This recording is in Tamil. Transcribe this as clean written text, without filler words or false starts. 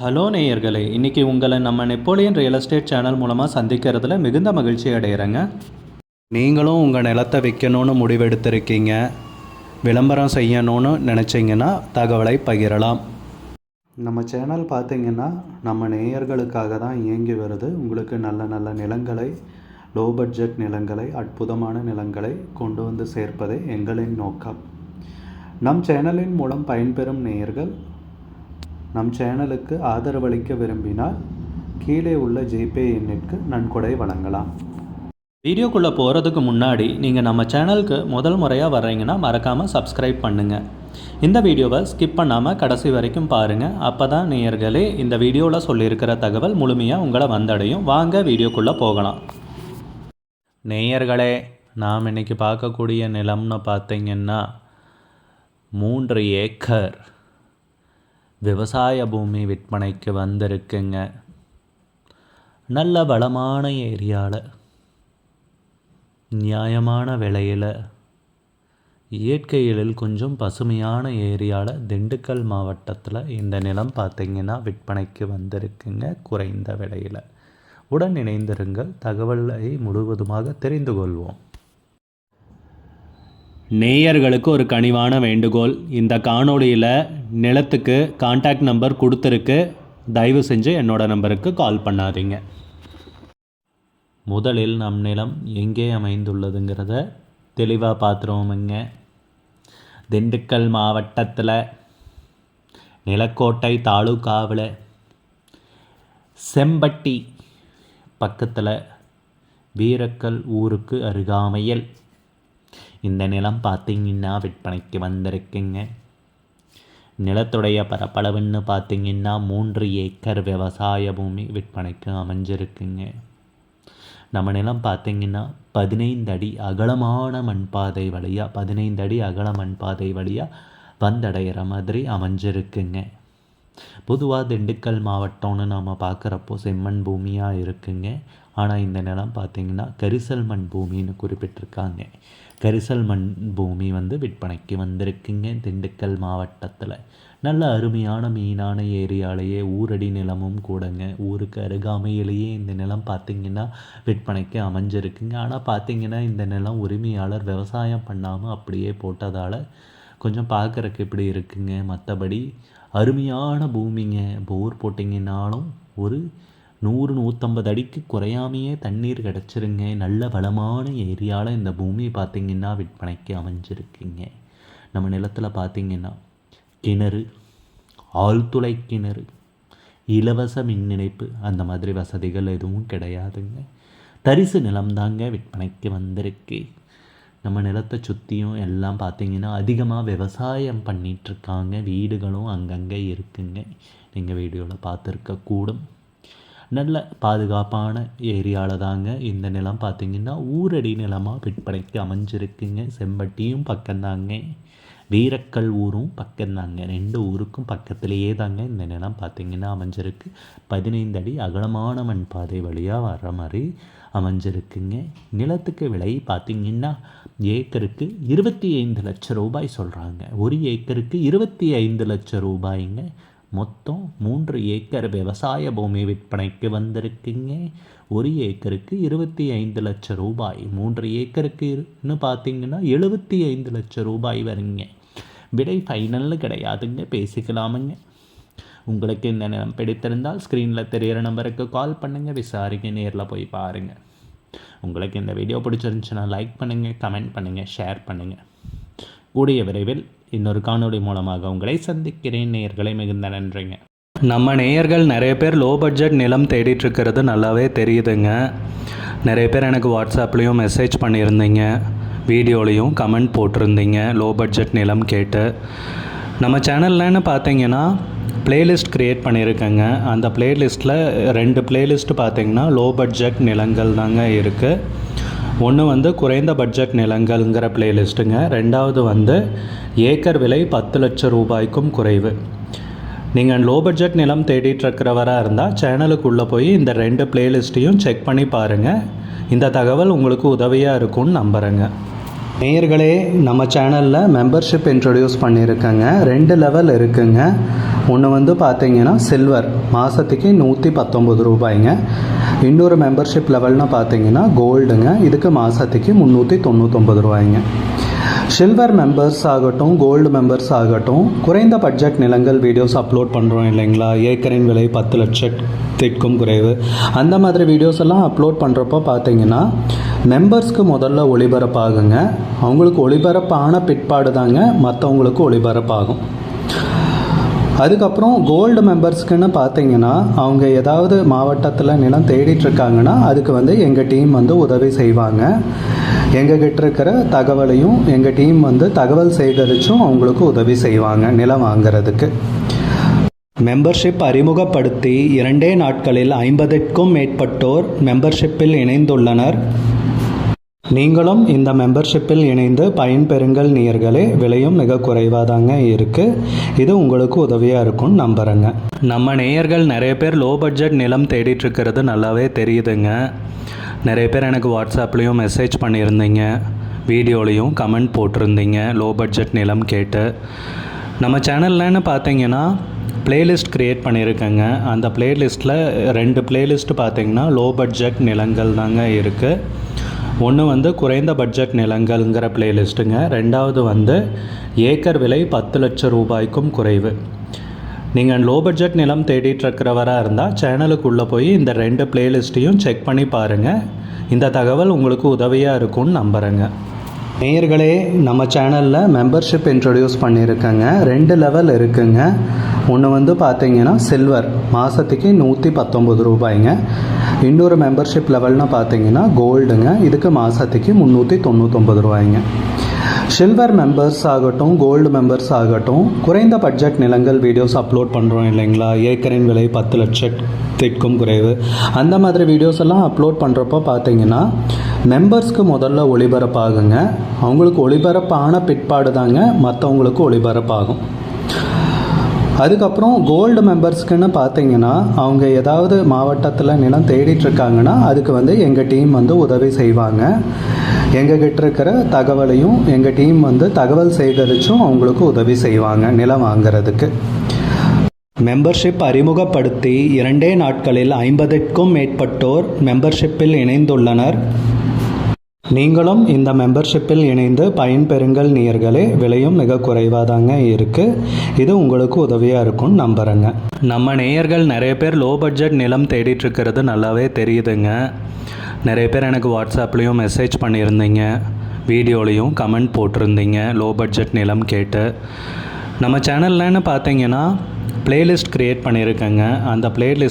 ஹலோ நேயர்களே, இன்றைக்கி உங்களை நம்ம நெப்போலியன் ரியல் எஸ்டேட் சேனல் மூலமாக சந்திக்கிறதுல மிகுந்த மகிழ்ச்சி அடைகிறேங்க. நீங்களும் உங்கள் நிலத்தை விற்கணும்னு முடிவெடுத்திருக்கீங்க, விளம்பரம் செய்யணும்னு நினச்சிங்கன்னா தகவலை பகிரலாம். நம்ம சேனல் பார்த்திங்கன்னா நம்ம நேயர்களுக்காக தான் இயங்கி வருது. உங்களுக்கு நல்ல நல்ல நிலங்களை, லோ பட்ஜெட் நிலங்களை, அற்புதமான நிலங்களை கொண்டு வந்து சேர்ப்பதே எங்களின் நோக்கம். நம் சேனலின் மூலம் பயன்பெறும் நேயர்கள் நம் சேனலுக்கு ஆதரவளிக்க விரும்பினால் கீழே உள்ள ஜிபே எண்ணிற்கு நன்கொடை வழங்கலாம். வீடியோக்குள்ளே போகிறதுக்கு முன்னாடி நீங்கள் நம்ம சேனலுக்கு முதல் முறையாக வர்றீங்கன்னா மறக்காமல் சப்ஸ்கிரைப் பண்ணுங்கள். இந்த வீடியோவை ஸ்கிப் பண்ணாமல் கடைசி வரைக்கும் பாருங்கள். அப்போ தான் நேயர்களே இந்த வீடியோவில் சொல்லியிருக்கிற தகவல் முழுமையாக உங்களை வந்தடையும். வாங்க வீடியோக்குள்ளே போகலாம். நேயர்களே, நாம் இன்றைக்கி பார்க்கக்கூடிய நிலம்னு பார்த்திங்கன்னா 3 ஏக்கர் விவசாய பூமி விற்பனைக்கு வந்திருக்குங்க. நல்ல வளமான ஏரியாவில், நியாயமான விலையில், இயற்கை எழில் கொஞ்சம் பசுமையான ஏரியாவில், திண்டுக்கல் மாவட்டத்தில் இந்த நிலம் பார்த்திங்கன்னா விற்பனைக்கு வந்திருக்குங்க, குறைந்த விலையில். உடன் இணைந்திருங்கள், தகவலை முழுவதுமாக தெரிந்து கொள்வோம். நேயர்களுக்கு ஒரு கனிவான வேண்டுகோள், இந்த காணொளியில் நிலத்துக்கு கான்டாக்ட் நம்பர் கொடுத்துருக்கு, தயவு செஞ்சு என்னோட நம்பருக்கு கால் பண்ணாதீங்க. முதலில் நம் நிலம் எங்கே அமைந்துள்ளதுங்கிறத தெளிவாக பார்த்துருவோமுங்க. திண்டுக்கல் மாவட்டத்தில் நிலக்கோட்டை தாலுகாவில் செம்பட்டி பக்கத்தில் வீரக்கல் ஊருக்கு அருகாமையில் இந்த நிலம் பார்த்திங்கன்னா விற்பனைக்கு வந்திருக்குங்க. நிலத்துடைய பரப்பளவுன்னு பார்த்திங்கன்னா 3 ஏக்கர் விவசாய பூமி விற்பனைக்கு அமைஞ்சிருக்குங்க. நம்ம நிலம் பார்த்திங்கன்னா 15 அடி அகலமான மண்பாதை வழியாக 15 அடி அகல மண்பாதை வழியாக வந்தடைகிற மாதிரி அமைஞ்சிருக்குங்க. பொதுவாக திண்டுக்கல் மாவட்டம்னு நாம் பார்க்குறப்போ செம்மண் பூமியாக இருக்குங்க. ஆனால் இந்த நிலம் பார்த்திங்கன்னா கரிசல் மண் பூமின்னு குறிப்பிட்டிருக்காங்க. கரிசல் மண் பூமி விற்பனைக்கு வந்திருக்குங்க. திண்டுக்கல் மாவட்டத்தில் நல்ல அருமையான மீனான ஏரியாலேயே ஊரடி நிலமும் கூடங்க. ஊருக்கு அருகாமையிலேயே இந்த நிலம் பார்த்திங்கன்னா விற்பனைக்கு அமைஞ்சிருக்குங்க. ஆனால் பார்த்திங்கன்னா இந்த நிலம் உரிமையாளர் விவசாயம் பண்ணாமல் அப்படியே போட்டதால் கொஞ்சம் பார்க்குறக்கு இப்படி இருக்குங்க. மற்றபடி அருமையான பூமிங்க. போர் போட்டிங்கன்னாலும் ஒரு 100-150 அடிக்கு குறையாமையே தண்ணீர் கிடச்சிருங்க. நல்ல வளமான ஏரியாவில் இந்த பூமி பார்த்திங்கன்னா விற்பனைக்கு அமைஞ்சிருக்குங்க. நம்ம நிலத்தில் பார்த்திங்கன்னா கிணறு, ஆழ்துளை கிணறு, இலவச மின் இணைப்பு அந்த மாதிரி வசதிகள் எதுவும் கிடையாதுங்க. தரிசு நிலம்தாங்க விற்பனைக்கு வந்திருக்கு. நம்ம நிலத்தை சுற்றியும் எல்லாம் பார்த்திங்கன்னா அதிகமாக விவசாயம் பண்ணிகிட்ருக்காங்க. வீடுகளும் அங்கங்கே இருக்குங்க. நீங்கள் வீடியோவில் பார்த்துருக்கக்கூடும். நல்ல பாதுகாப்பான ஏரியாவில் தாங்க இந்த நிலம் பார்த்திங்கன்னா ஊரடி நிலமாக விற்பனைக்கு அமைஞ்சிருக்குங்க. செம்பட்டியும் பக்கம்தாங்க, வீரக்கல் ஊரும் பக்கம்தாங்க. 2 ஊருக்கும் பக்கத்துலேயே தாங்க இந்த நிலம் பார்த்திங்கன்னா அமைஞ்சிருக்கு. 15 அடி அகலமான மண் பாதை வழியாக வர்ற மாதிரி அமைஞ்சிருக்குங்க. நிலத்துக்கு விலை பார்த்திங்கன்னா ஏக்கருக்கு 25 லட்சம் ரூபாய் சொல்கிறாங்க. 1 ஏக்கருக்கு 25 லட்சம் ரூபாய்ங்க. மொத்தம் 3 ஏக்கர் விவசாய பூமி விற்பனைக்கு வந்திருக்குங்க. 1 ஏக்கருக்கு 25 லட்சம் ரூபாய். 3 ஏக்கருக்குன்னு பார்த்திங்கன்னா 75 லட்சம் ரூபாய் வருங்க. விடை ஃபைனல்னு கிடையாதுங்க, பேசிக்கலாமுங்க. உங்களுக்கு இந்த நிலம் பிடித்திருந்தால் ஸ்க்ரீனில் தெரிகிற நம்பருக்கு கால் பண்ணுங்கள், விசாரிக்க நேரில் போய் பாருங்கள். உங்களுக்கு இந்த வீடியோ பிடிச்சிருந்துச்சுன்னா லைக் பண்ணுங்கள், கமெண்ட் பண்ணுங்கள், ஷேர் பண்ணுங்கள். கூடிய விரைவில் இன்னொரு காணொளி மூலமாக உங்களை சந்திக்கிறேன். நேயர்களை மிகுந்த நன்றிங்க. நம்ம நேயர்கள் நிறைய பேர் லோ பட்ஜெட் நிலம் தேடிட்டுருக்கிறது நல்லாவே தெரியுதுங்க. நிறைய பேர் எனக்கு வாட்ஸ்அப்லேயும் மெசேஜ் பண்ணியிருந்தீங்க, வீடியோலையும் கமெண்ட் போட்டிருந்தீங்க லோ பட்ஜெட் நிலம் கேட்டு. நம்ம சேனல்லன்னு பார்த்தீங்கன்னா ப்ளேலிஸ்ட் க்ரியேட் பண்ணியிருக்கேங்க. அந்த ப்ளேலிஸ்ட்டில் 2 ப்ளேலிஸ்ட்டு பார்த்திங்கன்னா லோ பட்ஜெட் நிலங்கள் தாங்க இருக்குது. ஒன்று குறைந்த பட்ஜெட் நிலங்கள்ங்கிற ப்ளேலிஸ்ட்டுங்க. 2வது ஏக்கர் விலை 10 லட்சம் ரூபாய்க்கும் குறைவு. நீங்கள் லோ பட்ஜெட் நிலம் தேடிட்டுருக்கிறவராக இருந்தால் சேனலுக்குள்ளே போய் இந்த 2 ப்ளேலிஸ்ட்டையும் செக் பண்ணி பாருங்கள். இந்த தகவல் உங்களுக்கு உதவியாக இருக்கும்னு நம்புகிறேங்க. நேயர்களே, நம்ம சேனலில் மெம்பர்ஷிப் இன்ட்ரடியூஸ் பண்ணியிருக்கேங்க. 2 லெவல் இருக்குங்க. ஒன்று வந்து பார்த்தீங்கன்னா சில்வர், மாதத்துக்கு 119 ரூபாய்ங்க. இன்னொரு மெம்பர்ஷிப் லெவல்னு பார்த்தீங்கன்னா கோல்டுங்க, இதுக்கு மாதத்துக்கு 399 ரூபாய்ங்க. சில்வர் மெம்பர்ஸ் ஆகட்டும், கோல்டு மெம்பர்ஸ் ஆகட்டும், குறைந்த பட்ஜெட் நிலங்கள் வீடியோஸ் அப்லோட் பண்ணுறோம் இல்லைங்களா, ஏக்கரின் விலை 10 லட்சத்திற்கும் குறைவு, அந்த மாதிரி வீடியோஸ் எல்லாம் அப்லோட் பண்ணுறப்போ பார்த்தீங்கன்னா மெம்பர்ஸ்க்கு முதல்ல ஒளிபரப்பாகுங்க. அவங்களுக்கு ஒளிபரப்பான பிற்பாடு தாங்க மற்றவங்களுக்கு ஒளிபரப்பாகும். அதுக்கப்புறம் கோல்டு மெம்பர்ஸ்க்குன்னு பார்த்தீங்கன்னா அவங்க ஏதாவது மாவட்டத்தில் நிலம் தேடிட்டுருக்காங்கன்னா அதுக்கு வந்து எங்கள் டீம் வந்து உதவி செய்வாங்க. எங்ககிட்ட இருக்கிற தகவலையும் எங்கள் டீம் வந்து தகவல் சேகரித்தும் அவங்களுக்கு உதவி செய்வாங்க நிலம் வாங்கிறதுக்கு. மெம்பர்ஷிப் அறிமுகப்படுத்தி 2 நாட்களில் 50க்கும் மேற்பட்டோர் மெம்பர்ஷிப்பில் இணைந்துள்ளனர். நீங்களும் இந்த மெம்பர்ஷிப்பில் இணைந்து பயன்பெறுங்கள் நேயர்களே. விலையும் மிக குறைவாக தாங்க இருக்குது. இது உங்களுக்கு உதவியாக இருக்கும்னு நம்புகிறேங்க. நம்ம நேயர்கள் நிறைய பேர் லோ பட்ஜெட் நிலம் தேடிட்டுருக்கிறது நல்லாவே தெரியுதுங்க. நிறைய பேர் எனக்கு வாட்ஸ்அப்லேயும் மெசேஜ் பண்ணியிருந்தீங்க, வீடியோலையும் கமெண்ட் போட்டிருந்தீங்க லோ பட்ஜெட் நிலம் கேட்டு. நம்ம சேனல்லன்னு பார்த்தீங்கன்னா ப்ளேலிஸ்ட் க்ரியேட் பண்ணியிருக்கேங்க. அந்த ப்ளேலிஸ்ட்டில் 2 ப்ளேலிஸ்ட்டு பார்த்தீங்கன்னா லோ பட்ஜெட் நிலங்கள் தாங்க இருக்குது. ஒன்று வந்து குறைந்த பட்ஜெட் நிலங்கள்ங்கிற ப்ளேலிஸ்ட்டுங்க. 2வது வந்து ஏக்கர் விலை 10 லட்சம் ரூபாய்க்கும் குறைவு. நீங்கள் லோ பட்ஜெட் நிலம் தேடிட்டுருக்கிறவராக இருந்தால் சேனலுக்குள்ளே போய் இந்த 2 ப்ளேலிஸ்ட்டையும் செக் பண்ணி பாருங்கள். இந்த தகவல் உங்களுக்கு உதவியாக இருக்கும்னு நம்புகிறேங்க. நேயர்களே, நம்ம சேனலில் மெம்பர்ஷிப் இன்ட்ரடியூஸ் பண்ணியிருக்கேங்க. 2 லெவல் இருக்குங்க. ஒன்று வந்து பார்த்தீங்கன்னா சில்வர், மாதத்துக்கு 119 ரூபாய்ங்க. இன்னொரு மெம்பர்ஷிப் லெவல்னு பார்த்தீங்கன்னா கோல்டுங்க, இதுக்கு மாதத்துக்கு 399 ரூபாய்ங்க. சில்வர் மெம்பர்ஸ் ஆகட்டும், கோல்டு மெம்பர்ஸ் ஆகட்டும், குறைந்த பட்ஜெட் நிலங்கள் வீடியோஸ் அப்லோட் பண்ணுறோம் இல்லைங்களா, ஏக்கரின் விலை 10 லட்சத்திற்கும் குறைவு, அந்த மாதிரி வீடியோஸ் எல்லாம் அப்லோட் பண்ணுறப்போ பார்த்தீங்கன்னா மெம்பர்ஸ்க்கு முதல்ல ஒளிபரப்பாகுங்க. அவங்களுக்கு ஒளிபரப்பான பிற்பாடு தாங்க மற்றவங்களுக்கு ஒளிபரப்பாகும். அதுக்கப்புறம் கோல்டு மெம்பர்ஸ்க்குன்னு பார்த்தீங்கன்னா அவங்க ஏதாவது மாவட்டத்தில் நிலம் தேடிட்டுருக்காங்கன்னா அதுக்கு வந்து எங்கள் டீம் வந்து உதவி செய்வாங்க. எங்ககிட்ட இருக்கிற தகவலையும் எங்கள் டீம் வந்து தகவல் சேகரித்தும் அவங்களுக்கு உதவி செய்வாங்க நிலம் வாங்கிறதுக்கு. மெம்பர்ஷிப் அறிமுகப்படுத்தி 2 நாட்களில் 50க்கும் மேற்பட்டோர் மெம்பர்ஷிப்பில் இணைந்துள்ளனர். நீங்களும் இந்த மெம்பர்ஷிப்பில் இணைந்து பயன்பெறுங்கள் நேயர்களே. விலையும் மிக குறைவாக தாங்க இருக்குது. இது உங்களுக்கு உதவியாக இருக்கும்னு நம்புகிறேங்க. நம்ம நேயர்கள் நிறைய பேர் லோ பட்ஜெட் நிலம் தேடிட்டுருக்கிறது நல்லாவே தெரியுதுங்க. நிறைய பேர் எனக்கு வாட்ஸ்அப்லேயும் மெசேஜ் பண்ணியிருந்தீங்க, வீடியோலையும் கமெண்ட் போட்டிருந்தீங்க லோ பட்ஜெட் நிலம் கேட்டு. நம்ம சேனல்லன்னு பார்த்தீங்கன்னா ப்ளேலிஸ்ட் க்ரியேட் பண்ணியிருக்கேங்க. அந்த ப்ளேலிஸ்ட்